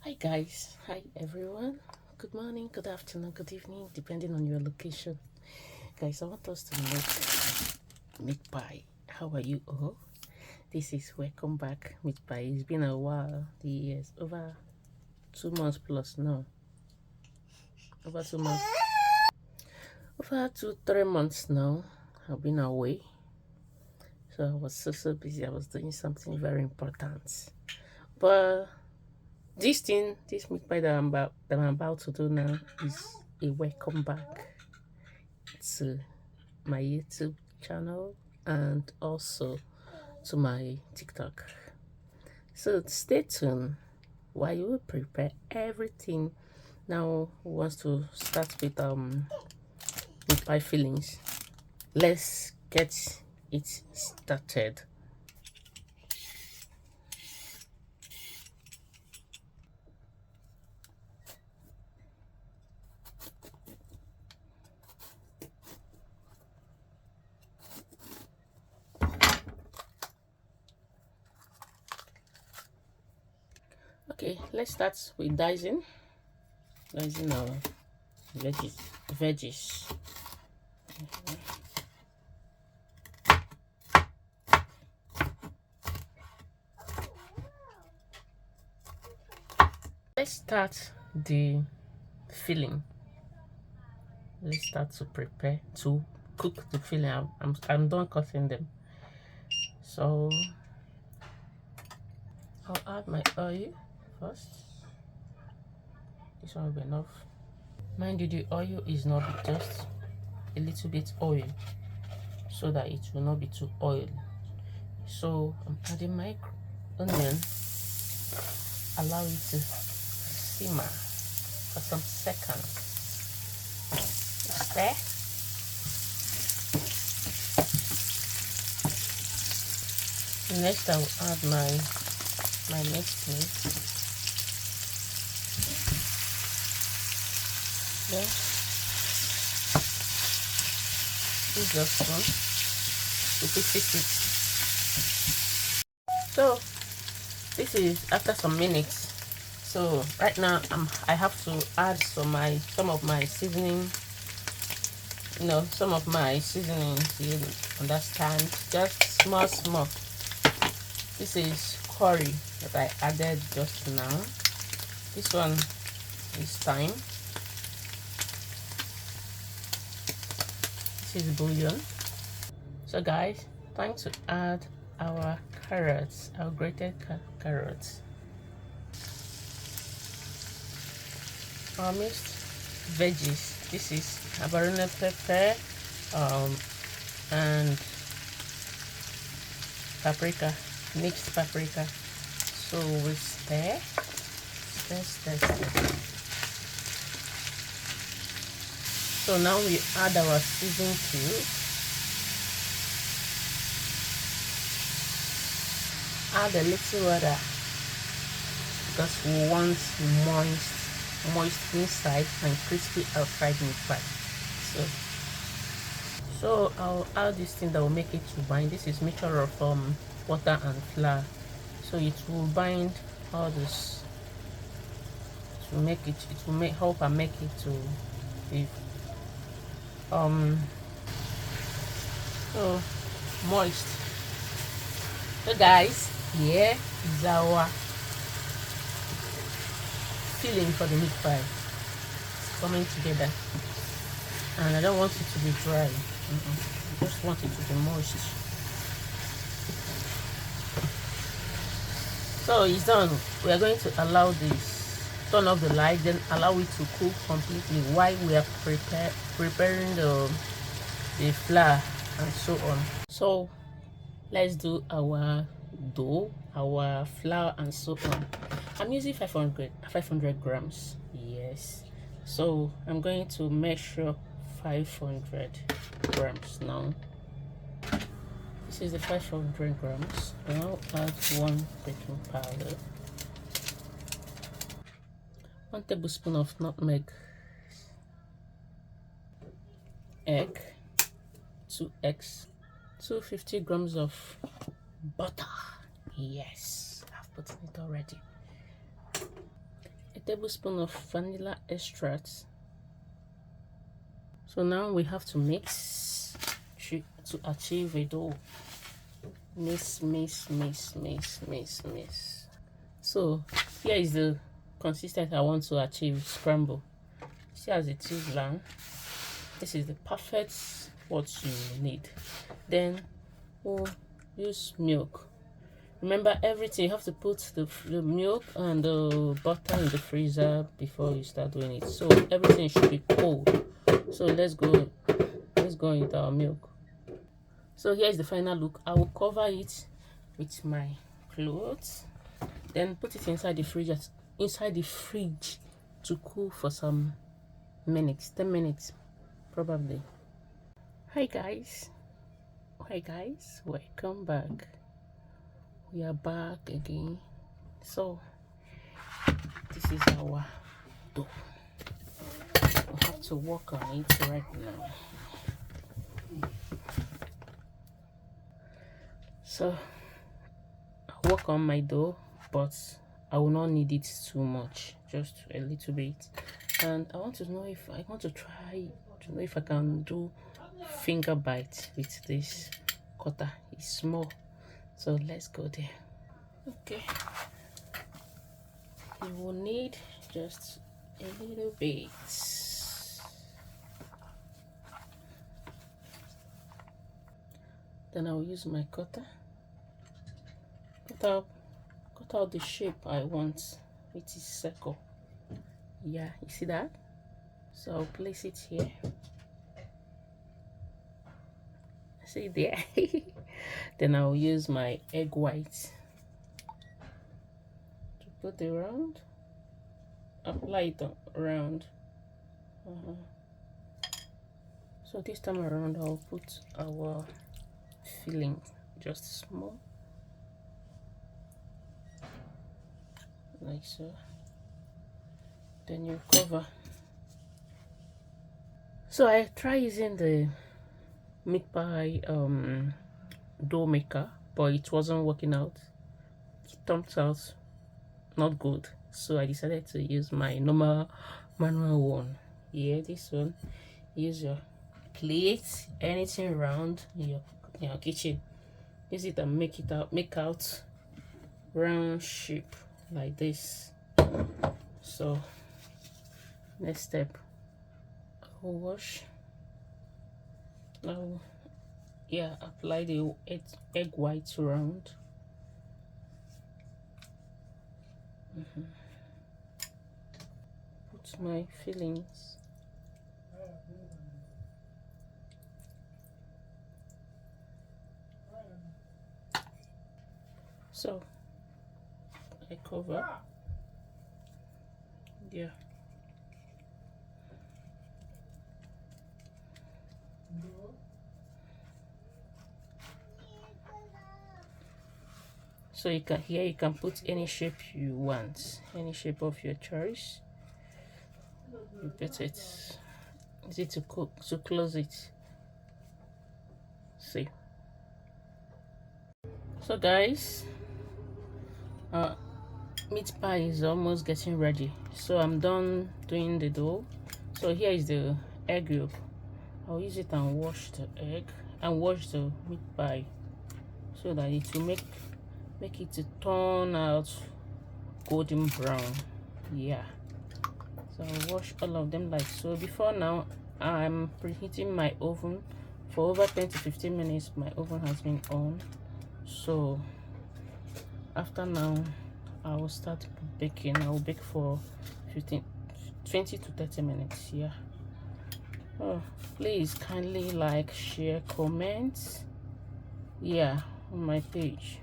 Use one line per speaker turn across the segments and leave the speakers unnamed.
Hi guys, hi everyone. Good morning, good afternoon, good evening, depending on your location. Guys, I want us to make pie. How are you all? This is welcome back meat pie. It's been a while, the years over 2 months plus now. Over 2 months, over 2-3 months now. I've been away, so I was so busy. I was doing something very important, but this meat pie that I'm about to do now is a welcome back to my YouTube channel and also to my TikTok. So stay tuned while you prepare everything. Now who wants to start with pie fillings. Let's get it started. Okay, let's start with dicing our veggies. Let's start the filling. Let's start to prepare to cook the filling. I'm done cutting them, so I'll add my oil first. This one will be enough. Mind you, the oil is not just a little bit oil, so that it will not be too oily. So I'm adding my onion. Allow it to simmer for some seconds. Stir. Next, I will add my mixed meat. Then use your spoon to fix it. So this is after some minutes. So right now I have to add some of my seasoning. Some of my seasoning, you understand, just small. This is curry that I added just now. This one is thyme. This is bouillon. So guys, time to add our carrots, our grated carrots, our mixed veggies. This is habanero pepper and paprika, mixed paprika. So we stir. So now we add our seasoning cube. Add a little water because we want moist inside and crispy outside meat pie. So I'll add this thing that will make it to bind. This is mixture of water and flour, so it will bind all this to make it. It will help and make it to be so moist. So guys, here is our filling for the meat pie. It's coming together, and I don't want it to be dry. I just want it to be moist. So it's done. We are going to allow this, turn off the light, then allow it to cook completely while we are preparing the flour and so on. So let's do our dough, our flour and so on. I'm using 500 grams. Yes, so I'm going to measure 500 grams now. This is the 500 grams. Now add 1 baking powder, 1 tablespoon of nutmeg, egg, 2 eggs, 250 grams of butter. Yes, I've put it already. a tablespoon of vanilla extract. So now we have to mix to achieve a dough. Mix. So here is the consistency I want to achieve. Scramble. See as it is now. This is the perfect what you need. Then we'll use milk. Remember, everything you have to put the milk and the butter in the freezer before you start doing it. So everything should be cold. So let's go with our milk. So here's the final look. I will cover it with my clothes, then put it inside the fridge to cool for some minutes, 10 minutes probably. Hi guys, welcome back. We are back again. So this is our dough. We have to work on it right now. So I'll work on my dough, but I will not need it too much, just a little bit. And I want to know if I can do finger bite with this cutter. It's small, so let's go there. Okay, you will need just a little bit. Then I'll use my cutter. Cut out the shape I want, which is circle. Yeah, you see that? So I'll place it here. See there? Then I'll use my egg white to put it around. Apply it around. So this time around I'll put our filling just small, like so. Then you cover. So I try using the meat pie dough maker, but it wasn't working out. It turned out not good, so I decided to use my normal manual one. Yeah, this one. Use your plate, anything round in your kitchen. Use it and make out round shape like this. So next step, I'll wash. Now apply the egg white around. Put my fillings. So I cover. Yeah. So you can put any shape you want, any shape of your choice. You put it. Easy to close it. See. So guys, meat pie is almost getting ready. So I'm done doing the dough. So here is the egg yolk. I'll use it and wash the egg and wash the meat pie so that it will make it to turn out golden brown. Yeah, so I'll wash all of them like so. Before now, I'm preheating my oven for over 10 to 15 minutes. My oven has been on, so after now I will start baking. I will bake for 20 to 30 minutes. Yeah. Oh, please kindly like, share, comment, yeah, on my page.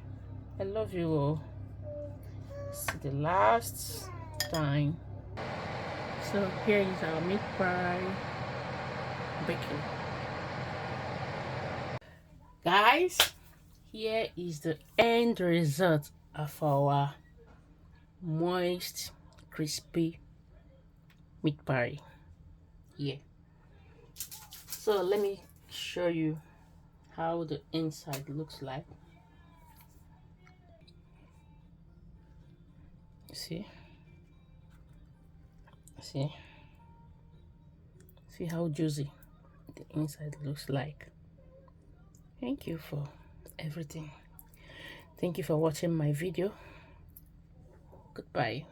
I love you all. See the last time. So here is our meat pie baking. Guys, here is the end result of our moist, crispy meat pie. Yeah. So let me show you how the inside looks like. See, See how juicy the inside looks like. Thank you for everything. Thank you for watching my video. Goodbye.